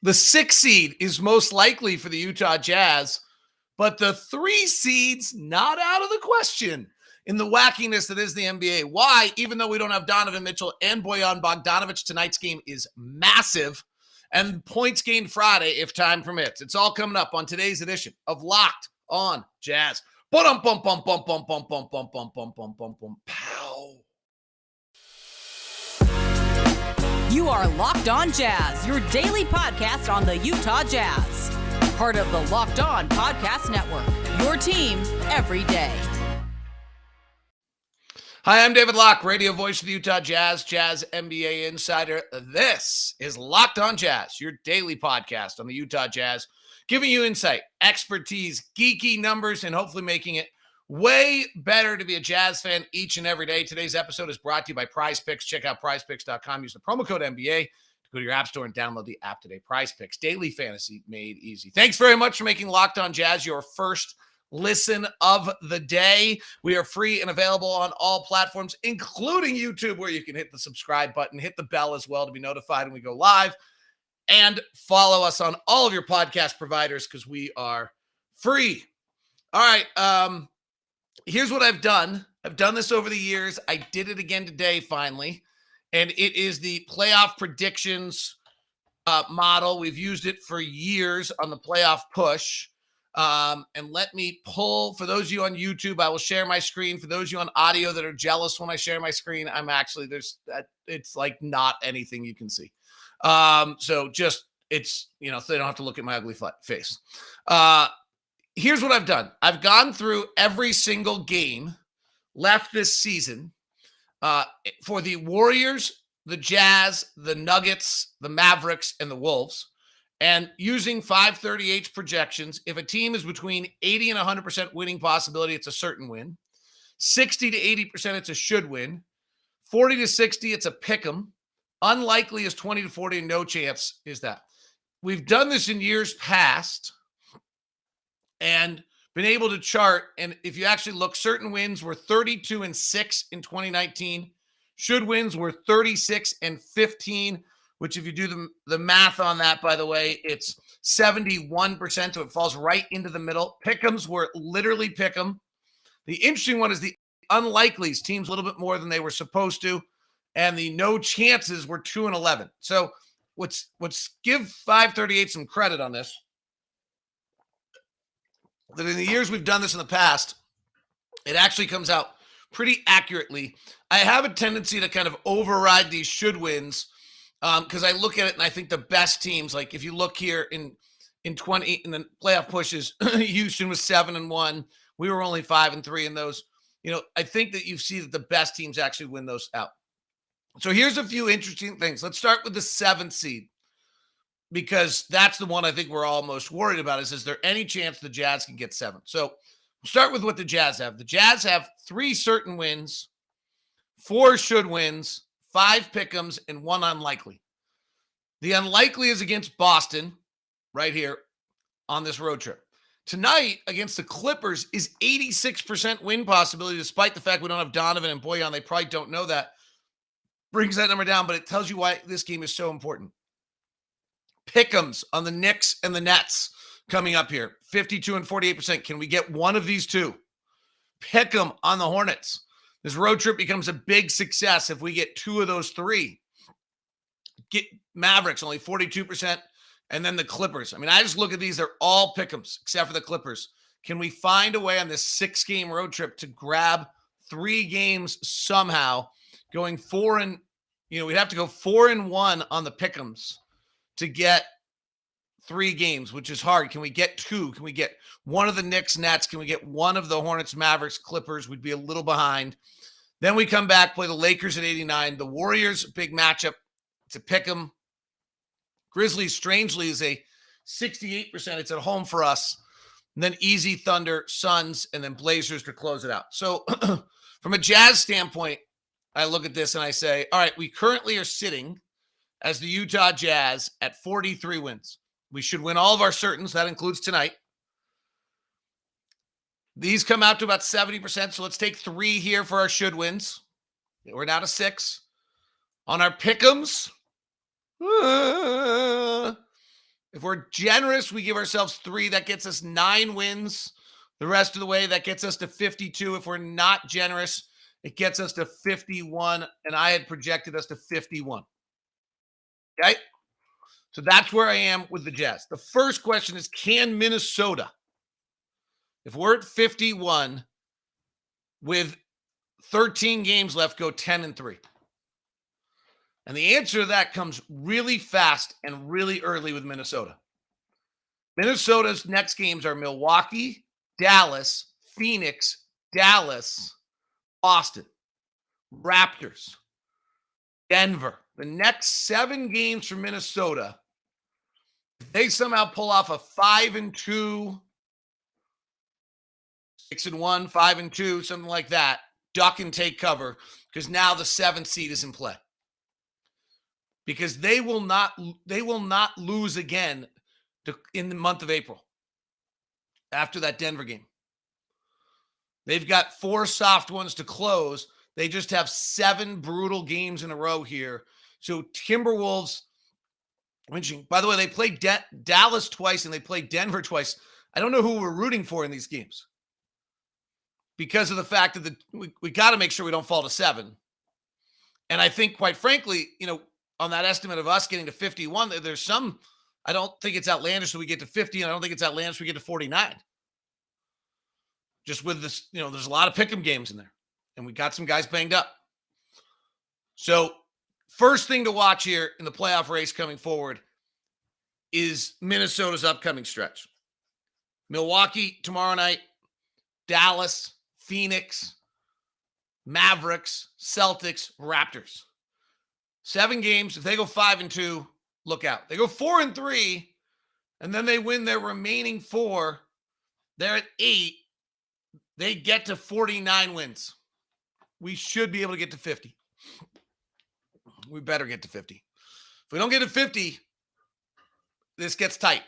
The 6 seed is most likely for the Utah Jazz, but the 3 seed's not out of the question in the wackiness that is the NBA. Why? Even though we don't have Donovan Mitchell and Bojan Bogdanovic, tonight's game is massive, and points gained Friday if time permits. It's all coming up on today's edition of Locked on Jazz. Bum bum bum bum bum bum bum bum bum bum bum bum bum pow. You are Locked On Jazz, your daily podcast on the Utah Jazz. Part of the Locked On Podcast Network, your team every day. Hi, I'm David Locke, radio voice of the Utah Jazz, Jazz NBA insider. This is Locked On Jazz, your daily podcast on the Utah Jazz, giving you insight, expertise, geeky numbers, and hopefully making it way better to be a Jazz fan each and every day. Today's episode is brought to you by PrizePicks. Check out prizepicks.com. Use the promo code NBA to go to your app store and download the app today. PrizePicks, daily fantasy made easy. Thanks very much for making Locked On Jazz your first listen of the day. We are free and available on all platforms, including YouTube, where you can hit the subscribe button, hit the bell as well to be notified when we go live, and follow us on all of your podcast providers because we are free. All right, here's what I've done. I've done this over the years. I did it again today, finally. And it is the playoff predictions model. We've used it for years on the playoff push. And let me pull, for those of you on YouTube, I will share my screen. For those of you on audio that are jealous when I share my screen, I'm actually, it's like not anything you can see. So just, it's, so they don't have to look at my ugly face. Here's what I've done. I've gone through every single game left this season for the Warriors, the Jazz, the Nuggets, the Mavericks, and the Wolves. And using 538 projections, if a team is between 80 and 100% winning possibility, it's a certain win. 60 to 80%, it's a should win. 40 to 60, it's a pick 'em. Unlikely is 20 to 40, and no chance is that. We've done this in years past and been able to chart. And if you actually look, certain wins were 32-6 in 2019. Should wins were 36-15, which if you do the math on that, by the way, it's 71%. So it falls right into the middle. Pick'ems were literally pick'em. The interesting one is the unlikelies, teams a little bit more than they were supposed to. And the no chances were 2-11. So let's give 538 some credit on this. That in the years we've done this in the past, it actually comes out pretty accurately. I have a tendency to kind of override these should wins because I look at it and I think the best teams, like if you look here in the playoff pushes, Houston was 7-1. We were only 5-3 in those. I think that you see that the best teams actually win those out. So here's a few interesting things. Let's start with the 7th seed, because that's the one I think we're all most worried about is there any chance the Jazz can get 7? So we'll start with what the Jazz have. The Jazz have 3 certain wins, 4 should wins, 5 pick'ems, and 1 unlikely. The unlikely is against Boston right here on this road trip. Tonight against the Clippers is 86% win possibility, despite the fact we don't have Donovan and Bojan. They probably don't know that. Brings that number down, but it tells you why this game is so important. Pick'ems on the Knicks and the Nets coming up here, 52 and 48%. Can we get one of these two? Pick'em on the Hornets. This road trip becomes a big success if we get 2 of those 3. Get Mavericks, only 42%, and then the Clippers. I mean, I just look at these. They're all pick'ems except for the Clippers. Can we find a way on this 6-game road trip to grab 3 games somehow, going 4 and, we'd have to go 4-1 on the pick'ems to get 3 games, which is hard. Can we get 2? Can we get one of the Knicks, Nets? Can we get one of the Hornets, Mavericks, Clippers? We'd be a little behind. Then we come back, play the Lakers at 89. The Warriors, big matchup. It's a pick 'em. Grizzlies, strangely, is a 68%. It's at home for us. And then easy Thunder, Suns, and then Blazers to close it out. So from a Jazz standpoint, I look at this and I say, all right, we currently are sitting as the Utah Jazz at 43 wins. We should win all of our certains. That includes tonight. These come out to about 70%. So let's take 3 here for our should wins. We're down to 6. On our pick'ems, If we're generous, we give ourselves 3. That gets us 9 wins. The rest of the way, that gets us to 52. If we're not generous, it gets us to 51. And I had projected us to 51. Okay? So that's where I am with the Jazz. The first question is, can Minnesota, if we're at 51 with 13 games left, go 10-3? And the answer to that comes really fast and really early with Minnesota. Minnesota's next games are Milwaukee, Dallas, Phoenix, Dallas, Boston, Raptors, Denver. The next 7 games for Minnesota, if they somehow pull off a 5-2, 6-1, 5-2, something like that, duck and take cover, because now the 7th seed is in play. Because they will not lose again in the month of April after that Denver game. They've got 4 soft ones to close. They just have 7 brutal games in a row here. So Timberwolves, by the way, they played Dallas twice and they played Denver twice. I don't know who we're rooting for in these games because of the fact that we got to make sure we don't fall to 7. And I think, quite frankly, on that estimate of us getting to 51, there's some, I don't think it's outlandish that we get to 50, and I don't think it's outlandish we get to 49. Just with this, there's a lot of pick'em games in there, and we got some guys banged up. So first thing to watch here in the playoff race coming forward is Minnesota's upcoming stretch. Milwaukee tomorrow night, Dallas, Phoenix, Mavericks, Celtics, Raptors. 7 games. If they go 5-2, look out. They go 4-3, and then they win their remaining 4. They're at 8. They get to 49 wins. We should be able to get to 50. We better get to 50. If we don't get to 50, this gets tight.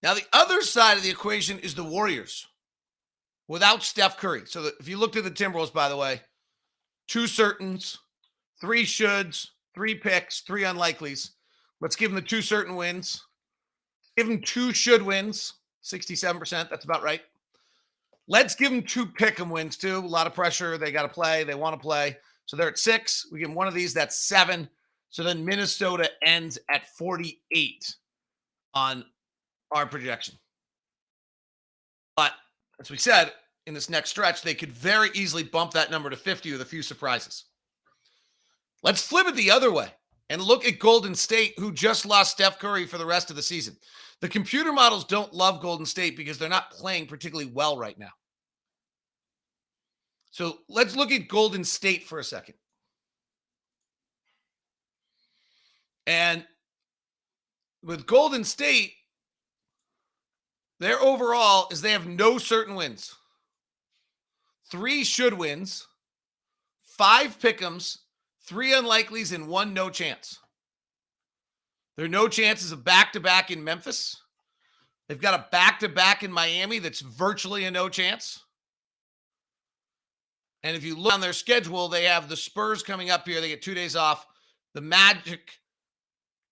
Now, the other side of the equation is the Warriors without Steph Curry. So if you looked at the Timberwolves, by the way, 2 certains, 3 shoulds, 3 picks, 3 unlikelies. Let's give them the 2 certain wins. Give them 2 should wins, 67%. That's about right. Let's give them 2 pick 'em wins, too. A lot of pressure. They got to play. They want to play. So they're at 6. We give them one of these. That's 7. So then Minnesota ends at 48 on our projection. But as we said, in this next stretch, they could very easily bump that number to 50 with a few surprises. Let's flip it the other way and look at Golden State, who just lost Steph Curry for the rest of the season. The computer models don't love Golden State because they're not playing particularly well right now. So let's look at Golden State for a second. And with Golden State, their overall is they have no certain wins. 3 should wins, 5 pick'ems, 3 unlikelies, and 1 no chance. There are no chances of back-to-back in Memphis. They've got a back-to-back in Miami that's virtually a no chance. And if you look on their schedule, they have the Spurs coming up here. They get 2 days off. The Magic,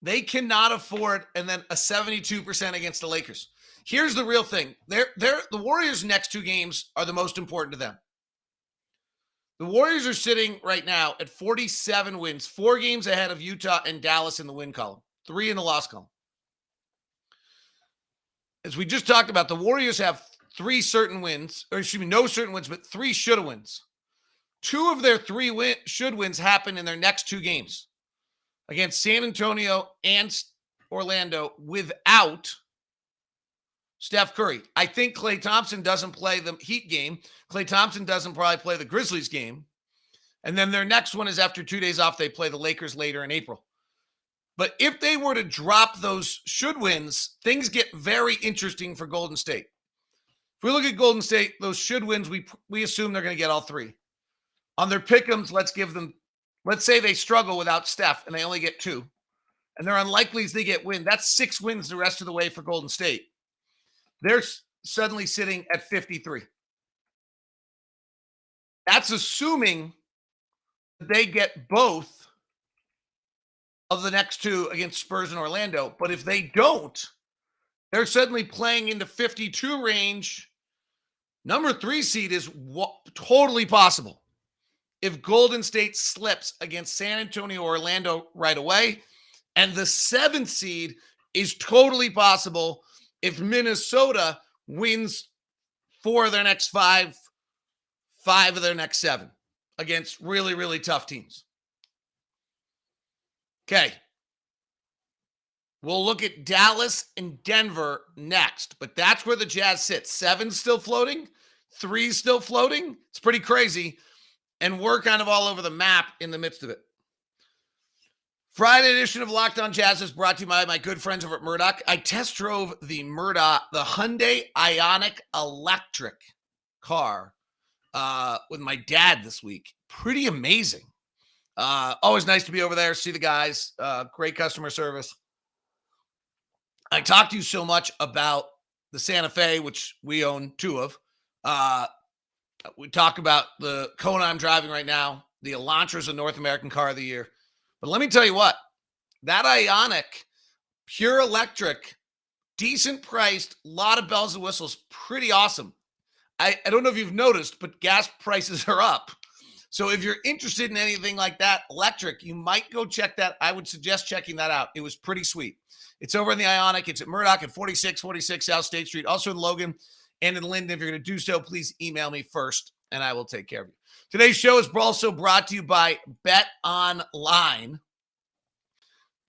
they cannot afford, and then a 72% against the Lakers. Here's the real thing. The Warriors' next 2 games are the most important to them. The Warriors are sitting right now at 47 wins, 4 games ahead of Utah and Dallas in the win column, 3 in the loss column. As we just talked about, the Warriors have 3 certain wins, or excuse me, no certain wins, but 3 shoulda wins. 2 of their 3 should wins happen in their next 2 games against San Antonio and Orlando without Steph Curry. I think Klay Thompson doesn't play the Heat game. Klay Thompson doesn't probably play the Grizzlies game. And then their next one is after 2 days off, they play the Lakers later in April. But if they were to drop those should wins, things get very interesting for Golden State. If we look at Golden State, those should wins, we assume they're going to get all 3. On their pick'ems, let's say they struggle without Steph and they only get 2. And they're unlikely they get win. That's 6 wins the rest of the way for Golden State. They're suddenly sitting at 53. That's assuming that they get both of the next two against Spurs and Orlando. But if they don't, they're suddenly playing into 52 range. Number 3 seed is totally possible if Golden State slips against San Antonio or Orlando right away. And the 7th seed is totally possible if Minnesota wins 4 of their next 5 of their next 7 against really, really tough teams. Okay. We'll look at Dallas and Denver next, but that's where the Jazz sit. 7's still floating, 3's still floating. It's pretty crazy, and we're kind of all over the map in the midst of it. Friday edition of Locked On Jazz is brought to you by my good friends over at Murdoch. I test drove the Hyundai Ioniq electric car with my dad this week. Pretty amazing. Always nice to be over there, see the guys. Great customer service. I talked to you so much about the Santa Fe, which we own 2 of. We talk about the Kona I'm driving right now. The Elantra is a North American car of the year. But let me tell you what, that Ioniq, pure electric, decent priced, a lot of bells and whistles, pretty awesome. I don't know if you've noticed, but gas prices are up. So if you're interested in anything like that, electric, you might go check that. I would suggest checking that out. It was pretty sweet. It's over in the Ioniq. It's at Murdoch at 4646 South State Street, also in Logan and in Linden. If you're going to do so, please email me first, and I will take care of you. Today's show is also brought to you by Bet Online.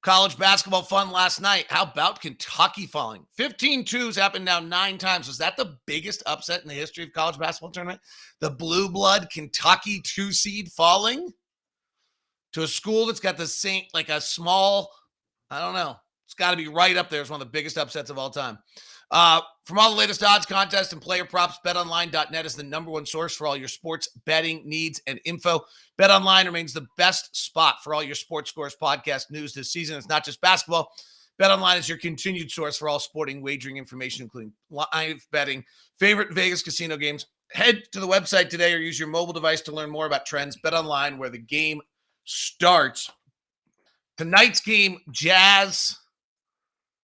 College basketball fun last night. How about Kentucky falling? 15-2s happened now 9 times. Was that the biggest upset in the history of college basketball tournament? The blue blood Kentucky 2 seed falling to a school that's got the same, like a small, I don't know. It's got to be right up there as one of the biggest upsets of all time. From all the latest odds, contests, and player props, betonline.net is the #1 source for all your sports betting needs and info. BetOnline remains the best spot for all your sports scores, podcast news this season. It's not just basketball. BetOnline is your continued source for all sporting wagering information, including live betting, favorite Vegas casino games. Head to the website today or use your mobile device to learn more about trends. BetOnline, where the game starts. Tonight's game, Jazz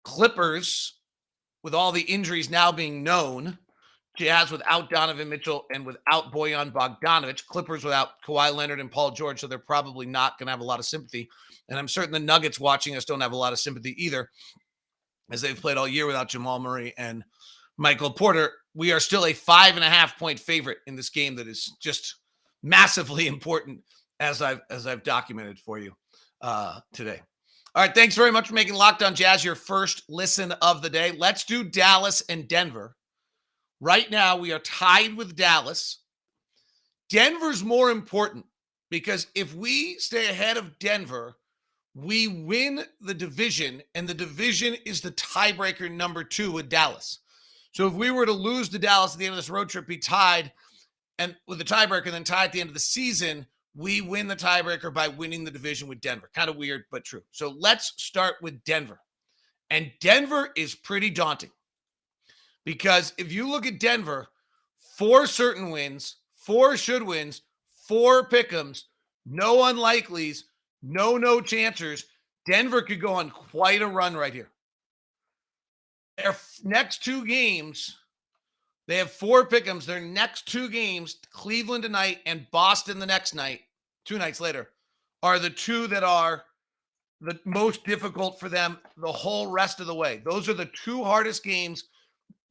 Clippers, with all the injuries now being known. Jazz without Donovan Mitchell and without Bojan Bogdanovic. Clippers without Kawhi Leonard and Paul George, so they're probably not going to have a lot of sympathy. And I'm certain the Nuggets watching us don't have a lot of sympathy either, as they've played all year without Jamal Murray and Michael Porter. We are still a 5.5-point favorite in this game that is just massively important, as I've documented for you today. All right, thanks very much for making Locked On Jazz your first listen of the day. Let's do Dallas and Denver. Right now, we are tied with Dallas. Denver's more important because if we stay ahead of Denver, we win the division, and the division is the tiebreaker #2 with Dallas. So if we were to lose to Dallas at the end of this road trip, be tied and with the tiebreaker, and then tie at the end of the season, we win the tiebreaker by winning the division with Denver. Kind of weird, but true. So let's start with Denver. And Denver is pretty daunting because if you look at Denver, 4 certain wins, 4 should wins, 4 pick'ems, no unlikelies, no chancers. Denver could go on quite a run right here. Their next 2 games, they have 4 pick'ems. Their next 2 games, Cleveland tonight and Boston the next night, 2 nights later, are the 2 that are the most difficult for them the whole rest of the way. Those are the 2 hardest games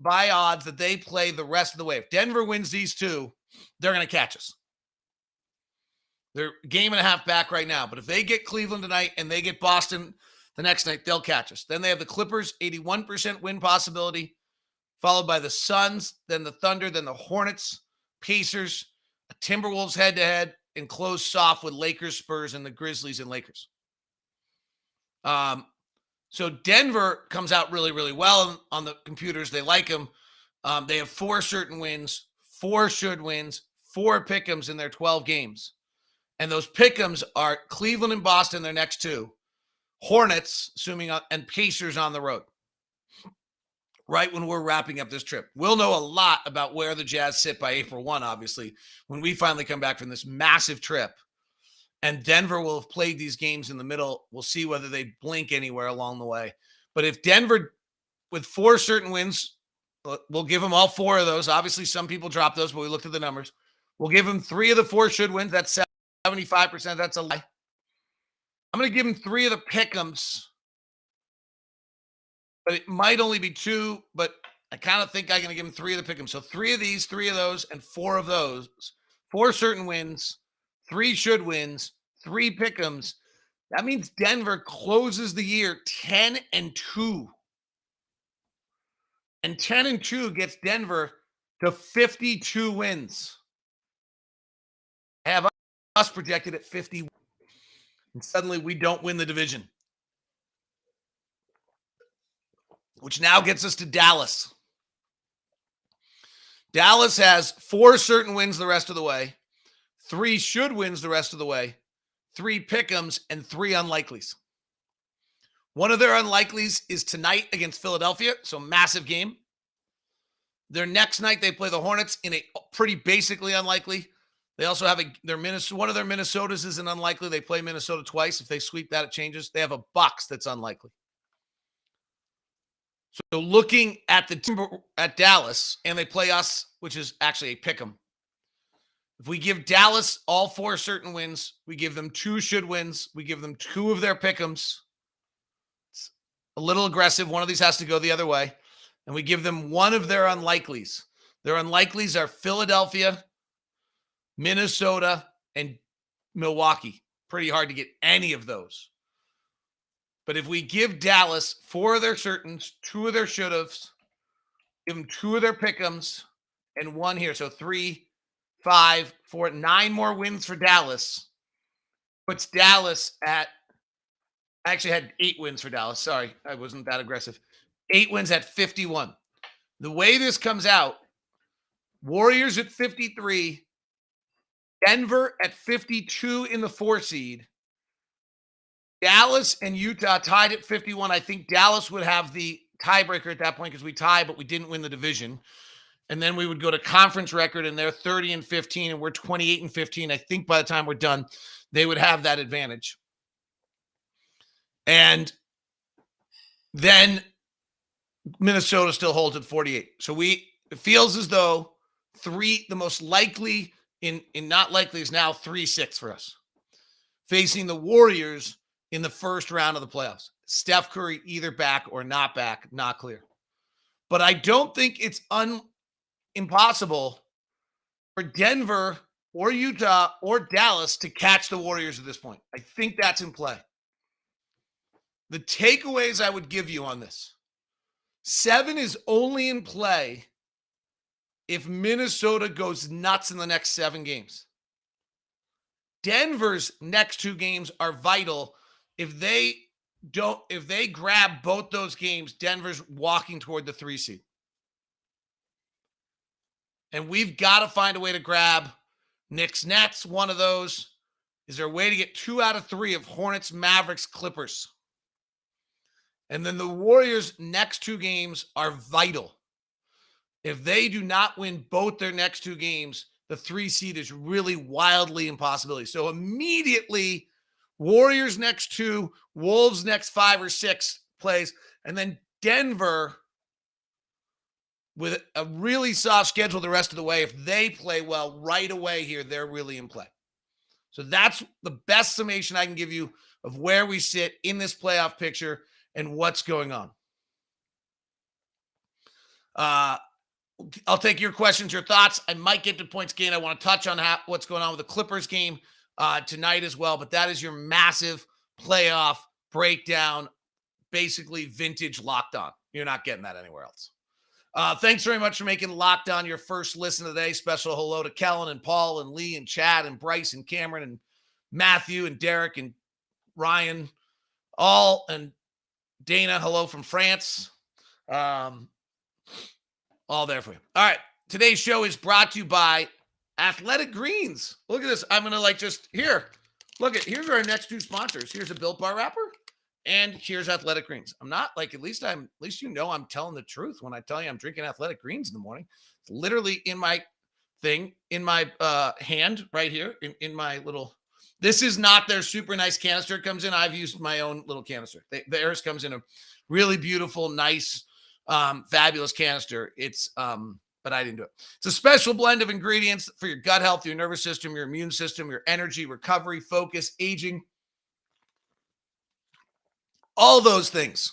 by odds that they play the rest of the way. If Denver wins these 2, they're going to catch us. They're a game and a half back right now. But if they get Cleveland tonight and they get Boston the next night, they'll catch us. Then they have the Clippers, 81% win possibility, followed by the Suns, then the Thunder, then the Hornets, Pacers, Timberwolves head-to-head, and close soft with Lakers, Spurs, and the Grizzlies and Lakers. So Denver comes out really, really well on the computers. They like them. They have 4 certain wins, 4 should wins, 4 pick'ems in their 12 games. And those pick'ems are Cleveland and Boston, their next 2. Hornets, and Pacers on the road. Right when we're wrapping up this trip. We'll know a lot about where the Jazz sit by April 1, obviously, when we finally come back from this massive trip. And Denver will have played these games in the middle. We'll see whether they blink anywhere along the way. But if Denver, with 4 certain wins, we'll give them all 4 of those. Obviously, some people drop those, but we looked at the numbers. We'll give them 3 of the 4 should wins. That's 75%. That's a lie. I'm going to give them 3 of the pick'ems, but it might only be 2, but I kind of think I'm going to give them 3 of the pick'ems. So 3 of these, 3 of those, and 4 of those. 4 certain wins, 3 should wins, 3 pick'ems. That means Denver closes the year 10-2. And 10-2 gets Denver to 52 wins. I have us projected at 50. And suddenly we don't win the division. Which now gets us to Dallas. Dallas has 4 certain wins the rest of the way, 3 should wins the rest of the way, 3 pick'ems, and 3 unlikelies. One of their unlikelies is tonight against Philadelphia, so massive game. Their next night, they play the Hornets in a pretty basically unlikely. They also have one of their Minnesotas is an unlikely. They play Minnesota twice. If they sweep that, it changes. They have a Bucks that's unlikely. So looking at at Dallas, and they play us, which is actually a pick'em. If we give Dallas all 4 certain wins, we give them 2 should wins, we give them 2 of their pick'ems. It's a little aggressive. One of these has to go the other way. And we give them 1 of their unlikelies. Their unlikelies are Philadelphia, Minnesota, and Milwaukee. Pretty hard to get any of those. But if we give Dallas 4 of their certains, 2 of their should-haves, give them 2 of their pick'ems, and 1 here. So 3, 5, 4, 9 more wins for Dallas. Puts Dallas at, I actually had 8 wins for Dallas. Sorry, I wasn't that aggressive. 8 wins at 51. The way this comes out, Warriors at 53, Denver at 52 in the 4 seed, Dallas and Utah tied at 51. I think Dallas would have the tiebreaker at that point because we tied, but we didn't win the division. And then we would go to conference record, and they're 30-15, and we're 28-15. I think by the time we're done, they would have that advantage. And then Minnesota still holds at 48. So it feels as though the most likely in not likely is now 3-6 for us. Facing the Warriors in the first round of the playoffs. Steph Curry either back or not back, not clear. But I don't think it's impossible for Denver or Utah or Dallas to catch the Warriors at this point. I think that's in play. The takeaways I would give you on this: 7 is only in play if Minnesota goes nuts in the next 7 games. Denver's next 2 games are vital. If they grab both those games, Denver's walking toward the 3 seed. And we've got to find a way to grab Knicks, Nets, one of those. Is there a way to get 2 out of 3 of Hornets, Mavericks, Clippers? And then the Warriors' next 2 games are vital. If they do not win both their next 2 games, the 3 seed is really wildly impossibility. So immediately, Warriors next 2, Wolves next 5 or 6 plays, and then Denver with a really soft schedule the rest of the way. If they play well right away here, they're really in play. So that's the best summation I can give you of where we sit in this playoff picture and what's going on. I'll take your questions, your thoughts. I might get to points gained. I want to touch on what's going on with the Clippers game tonight as well. But that is your massive playoff breakdown, basically vintage Locked On. You're not getting that anywhere else. Thanks very much for making Locked On your first listen today. Special hello to Kellen and Paul and Lee and Chad and Bryce and Cameron and Matthew and Derek and Ryan, and Dana. Hello from France. All there for you. All right. Today's show is brought to you by Athletic Greens. Look at this. I'm going to here's our next 2 sponsors. Here's a Built Bar wrapper and here's Athletic Greens. I'm not at least I'm telling the truth when I tell you I'm drinking Athletic Greens in the morning. It's literally in my thing, in my hand right here in my little This is not their super nice canister it comes in. I've used my own little canister. Theirs comes in a really beautiful, nice, fabulous canister. But I didn't do it. It's a special blend of ingredients for your gut health, your nervous system, your immune system, your energy, recovery, focus, aging, all those things.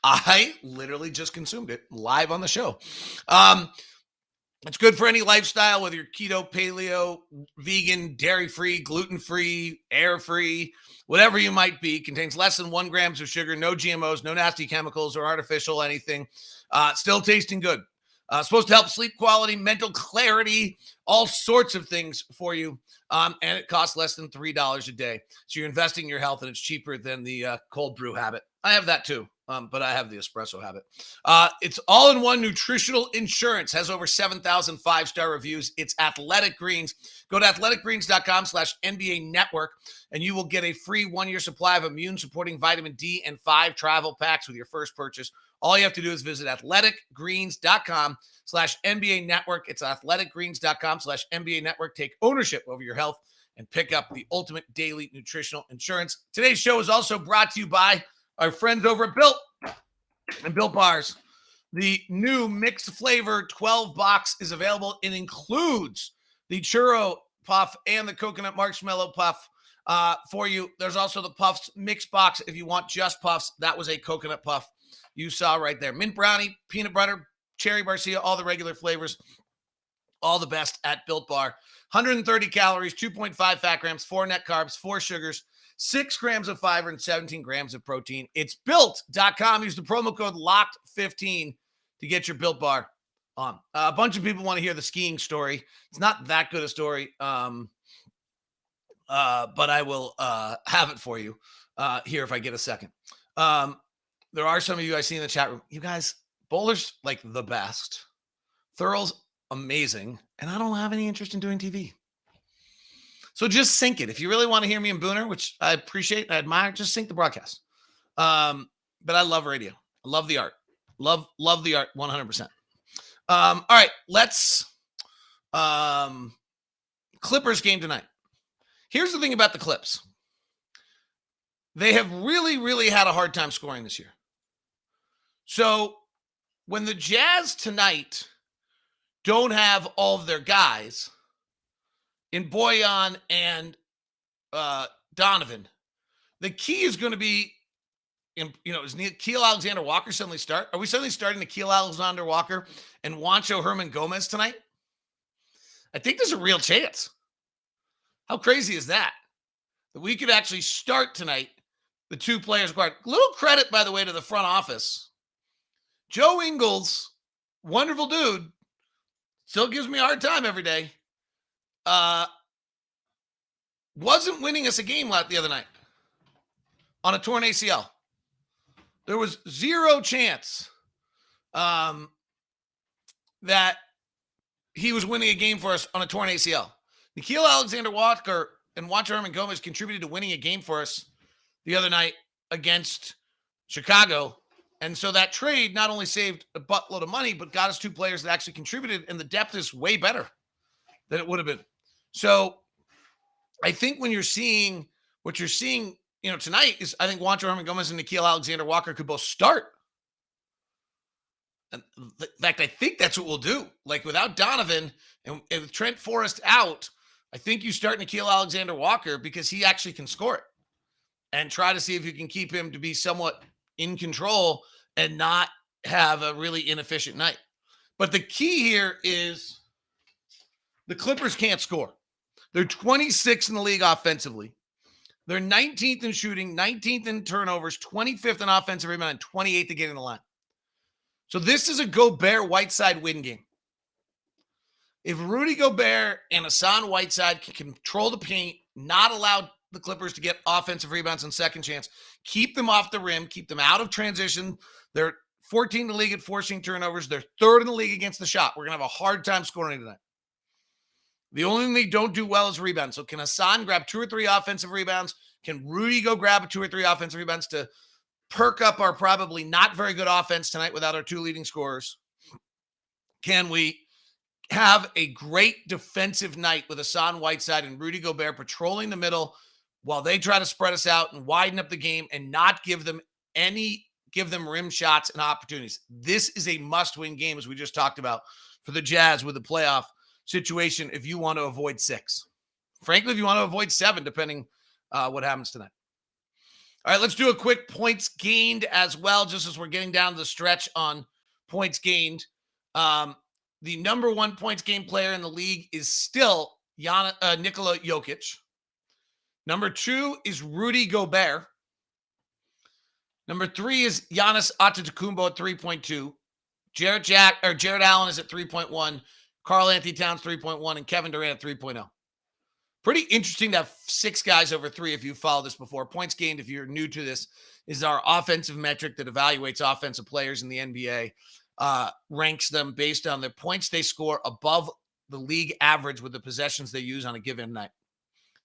I literally just consumed it live on the show. It's good for any lifestyle, whether you're keto, paleo, vegan, dairy-free, gluten-free, air-free, whatever you might be. Contains less than 1 gram of sugar, no GMOs, no nasty chemicals or artificial anything. Still tasting good. Supposed to help sleep quality, mental clarity, all sorts of things for you. And it costs less than $3 a day. So you're investing in your health, and it's cheaper than the cold brew habit. I have that too. But I have the espresso habit. It's all-in-one nutritional insurance. Has over 7,000 5-star reviews. It's Athletic Greens. Go to athleticgreens.com/NBA network, and you will get a free 1-year supply of immune-supporting vitamin D and 5 travel packs with your first purchase. All you have to do is visit athleticgreens.com/NBA network. It's athleticgreens.com/NBA network. Take ownership over your health and pick up the ultimate daily nutritional insurance. Today's show is also brought to you by our friends over at Built and Built Bars. The new mixed flavor 12 box is available. It includes the churro puff and the coconut marshmallow puff for you. There's also the puffs mix box if you want just puffs. That was a coconut puff you saw right there. Mint brownie, peanut butter, cherry barcia, all the regular flavors. All the best at Built Bar. 130 calories, 2.5 fat grams, 4 net carbs, 4 sugars, 6 grams of fiber, and 17 grams of protein. It's built.com. Use the promo code LOCKED15 to get your Built Bar on. A bunch of people want to hear the skiing story. It's not that good a story, but I will have it for you here if I get a second. There are some of you I see in the chat room. You guys, bowler's like the best. Thurl's amazing, and I don't have any interest in doing TV. So just sync it. If you really want to hear me and Booner, which I appreciate and I admire, just sync the broadcast. But I love radio. I love the art. Love the art 100%. All right, let's Clippers game tonight. Here's the thing about the Clips. They have really, really had a hard time scoring this year. So when the Jazz tonight don't have all of their guys in Bojan and Donovan, the key is going to be, is Nickeil Alexander-Walker suddenly start? Are we suddenly starting Nickeil Alexander-Walker and Juancho Hernan-Gomez tonight? I think there's a real chance. How crazy is that? That we could actually start tonight the 2 players required. Little credit, by the way, to the front office. Joe Ingles, wonderful dude, still gives me a hard time every day. Wasn't winning us a game the other night on a torn ACL. There was zero chance that he was winning a game for us on a torn ACL. Nickeil Alexander-Walker and Juancho Hernan-Gomez contributed to winning a game for us the other night against Chicago. And so that trade not only saved a buttload of money, but got us 2 players that actually contributed, and the depth is way better than it would have been. So I think when you're seeing what you're seeing, tonight is, I think Juancho Hernan-Gomez and Nickeil Alexander-Walker could both start. And in fact, I think that's what we'll do. Like without Donovan and with Trent Forrest out, I think you start Nickeil Alexander-Walker because he actually can score it, and try to see if you can keep him to be somewhat in control and not have a really inefficient night. But the key here is the Clippers can't score. They're 26th in the league offensively. They're 19th in shooting, 19th in turnovers, 25th in offensive rebound, and 28th to get in the line. So this is a Gobert-Whiteside win game. If Rudy Gobert and Hassan Whiteside can control the paint, not allow the Clippers to get offensive rebounds and second chance, keep them off the rim, keep them out of transition. They're 14th in the league at forcing turnovers. They're 3rd in the league against the shot. We're going to have a hard time scoring tonight. The only thing they don't do well is rebounds. So can Hassan grab 2 or 3 offensive rebounds? Can Rudy go grab 2 or 3 offensive rebounds to perk up our probably not very good offense tonight without our 2 leading scorers? Can we have a great defensive night with Hassan Whiteside and Rudy Gobert patrolling the middle, while they try to spread us out and widen up the game and not give them rim shots and opportunities. This is a must-win game, as we just talked about, for the Jazz with the playoff situation if you want to avoid 6. Frankly, if you want to avoid 7, depending what happens tonight. All right, let's do a quick points gained as well, just as we're getting down the stretch on points gained. The number 1 points gained player in the league is still Nikola Jokic. Number 2 is Rudy Gobert. Number 3 is Giannis Antetokounmpo at 3.2. Jared Allen is at 3.1. Karl Anthony Towns 3.1, and Kevin Durant at 3.0. Pretty interesting to have 6 guys over 3 if you followed this before. Points gained, if you're new to this, is our offensive metric that evaluates offensive players in the NBA, ranks them based on the points they score above the league average with the possessions they use on a given night.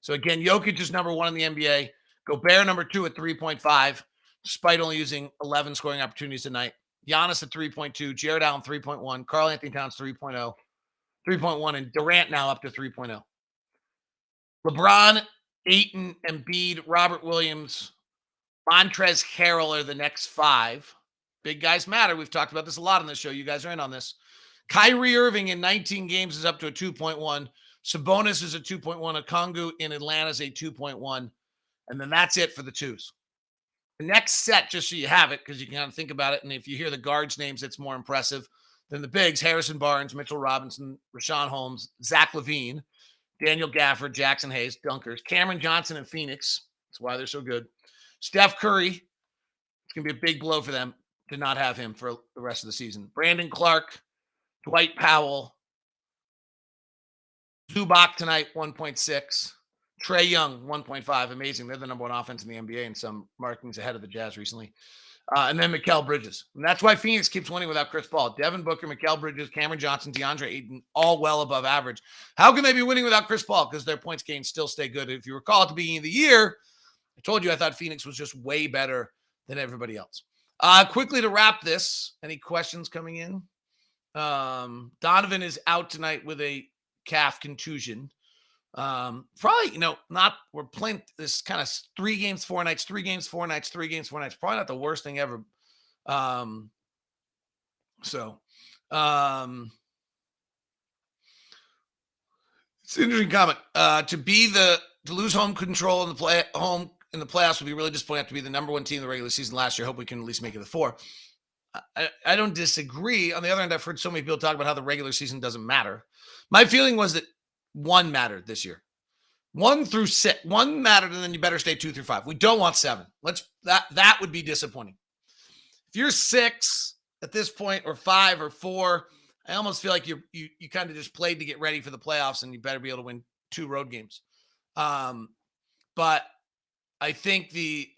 So again, Jokic is number 1 in the NBA. Gobert number 2 at 3.5, despite only using 11 scoring opportunities tonight. Giannis at 3.2, Jared Allen 3.1, Karl Anthony Towns 3.1, and Durant now up to 3.0. LeBron, Ayton, Embiid, Robert Williams, Montrezl Harrell are the next 5. Big guys matter. We've talked about this a lot on this show. You guys are in on this. Kyrie Irving in 19 games is up to a 2.1. Sabonis is a 2.1. Okongwu in Atlanta is a 2.1. And then that's it for the 2s. The next set, just so you have it, because you can kind of think about it, and if you hear the guards' names, it's more impressive than the bigs. Harrison Barnes, Mitchell Robinson, Rashawn Holmes, Zach LaVine, Daniel Gafford, Jackson Hayes, dunkers. Cameron Johnson in Phoenix. That's why they're so good. Steph Curry. It's going to be a big blow for them to not have him for the rest of the season. Brandon Clark, Dwight Powell, Zubac tonight, 1.6. Trae Young, 1.5. Amazing. They're the number 1 offense in the NBA in some markings ahead of the Jazz recently. And then Mikal Bridges. And that's why Phoenix keeps winning without Chris Paul. Devin Booker, Mikal Bridges, Cameron Johnson, DeAndre Ayton, all well above average. How can they be winning without Chris Paul? Because their points gained still stay good. If you recall at the beginning of the year, I told you I thought Phoenix was just way better than everybody else. Quickly to wrap this, any questions coming in? Donovan is out tonight with a calf contusion. Probably, we're playing this kind of 3 games, 4 nights, 3 games, 4 nights, 3 games, 4 nights. Probably not the worst thing ever. It's an interesting comment. To lose home control in the playoffs would be really disappointing. To be the number 1 team in the regular season last year. Hope we can at least make it the 4. I don't disagree. On the other hand, I've heard so many people talk about how the regular season doesn't matter. My feeling was that 1 mattered this year. 1 through 6. 1 mattered, and then you better stay 2 through 5. We don't want 7. That would be disappointing. If you're 6 at this point, or 5 or 4, I almost feel like you kind of just played to get ready for the playoffs, and you better be able to win 2 road games. But I think the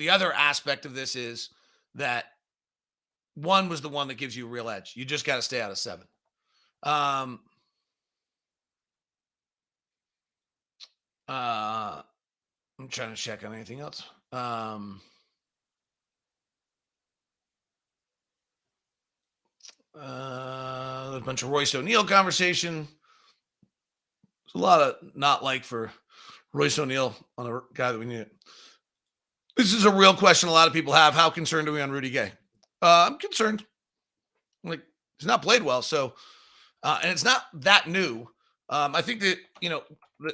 other aspect of this is that 1 was the one that gives you a real edge. You just got to stay out of 7. I'm trying to check on anything else. There's a bunch of Royce O'Neal conversation. There's a lot of not like for Royce O'Neal on a guy that we need. This is a real question a lot of people have. How concerned are we on Rudy Gay? I'm concerned. Like, he's not played well, so and it's not that new. I think that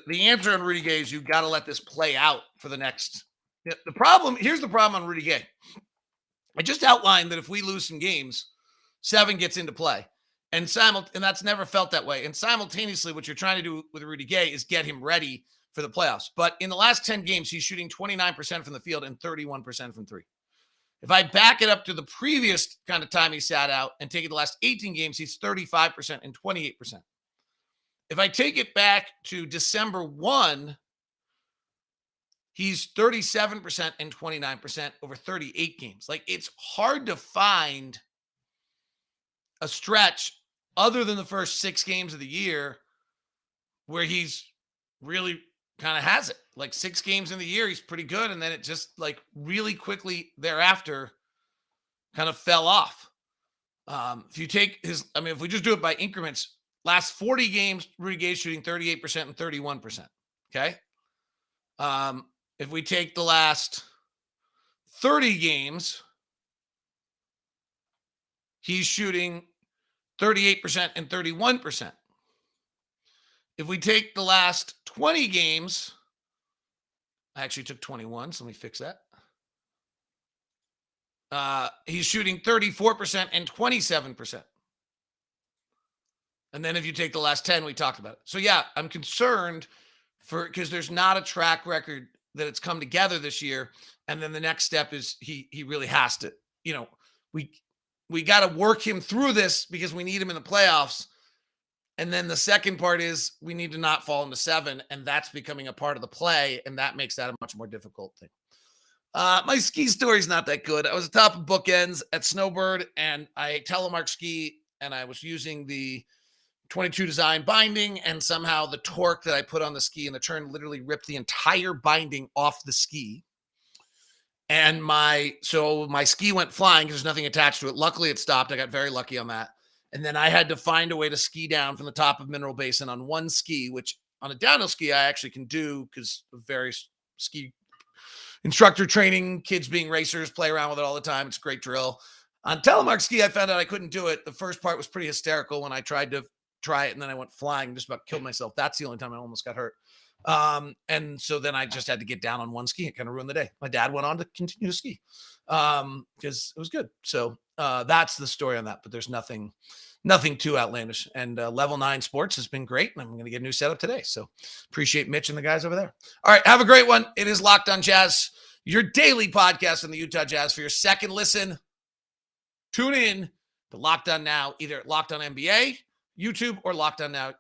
the answer on Rudy Gay is you've got to let this play out for the next. Here's the problem on Rudy Gay. I just outlined that if we lose some games, 7 gets into play, and that's never felt that way. And simultaneously, what you're trying to do with Rudy Gay is get him ready for the playoffs. But in the last 10 games, he's shooting 29% from the field and 31% from 3. If I back it up to the previous kind of time he sat out and take it the last 18 games, he's 35% and 28%. If I take it back to December 1, he's 37% and 29% over 38 games. Like, it's hard to find a stretch other than the first 6 games of the year where he's really kind of has it. Like, 6 games in the year, he's pretty good. And then it just like really quickly thereafter kind of fell off. If you take if we just do it by increments, last 40 games, Rudy Gay shooting 38% and 31%. Okay. If we take the last 30 games, he's shooting 38% and 31%. If we take the last 20 games, I actually took 21, so let me fix that. He's shooting 34% and 27%. And then if you take the last 10, we talked about it. So yeah, I'm concerned because there's not a track record that it's come together this year. And then the next step is he really has to, we got to work him through this because we need him in the playoffs. And then the second part is we need to not fall into 7, and that's becoming a part of the play, and that makes that a much more difficult thing. My ski story is not that good. I was atop of Bookends at Snowbird, and I telemark ski, and I was using the 22 design binding, and somehow the torque that I put on the ski in the turn literally ripped the entire binding off the ski. And my ski went flying because there's nothing attached to it. Luckily, it stopped. I got very lucky on that. And then I had to find a way to ski down from the top of Mineral Basin on one ski, which on a downhill ski I actually can do because of various ski instructor training, kids being racers, play around with it all the time. It's a great drill. On telemark ski, I found out I couldn't do it. The first part was pretty hysterical when I tried to try it, and then I went flying and just about killed myself. That's the only time I almost got hurt. And so then I just had to get down on one ski. It kind of ruined the day. My dad went on to continue to ski because it was good. So that's the story on that, but there's nothing too outlandish. And Level 9 Sports has been great, and I'm going to get a new setup today. So appreciate Mitch and the guys over there. All right, have a great one. It is Locked on Jazz, your daily podcast on the Utah Jazz. For your second listen, tune in to Locked on Now, either at Locked on NBA, YouTube, or Locked on Now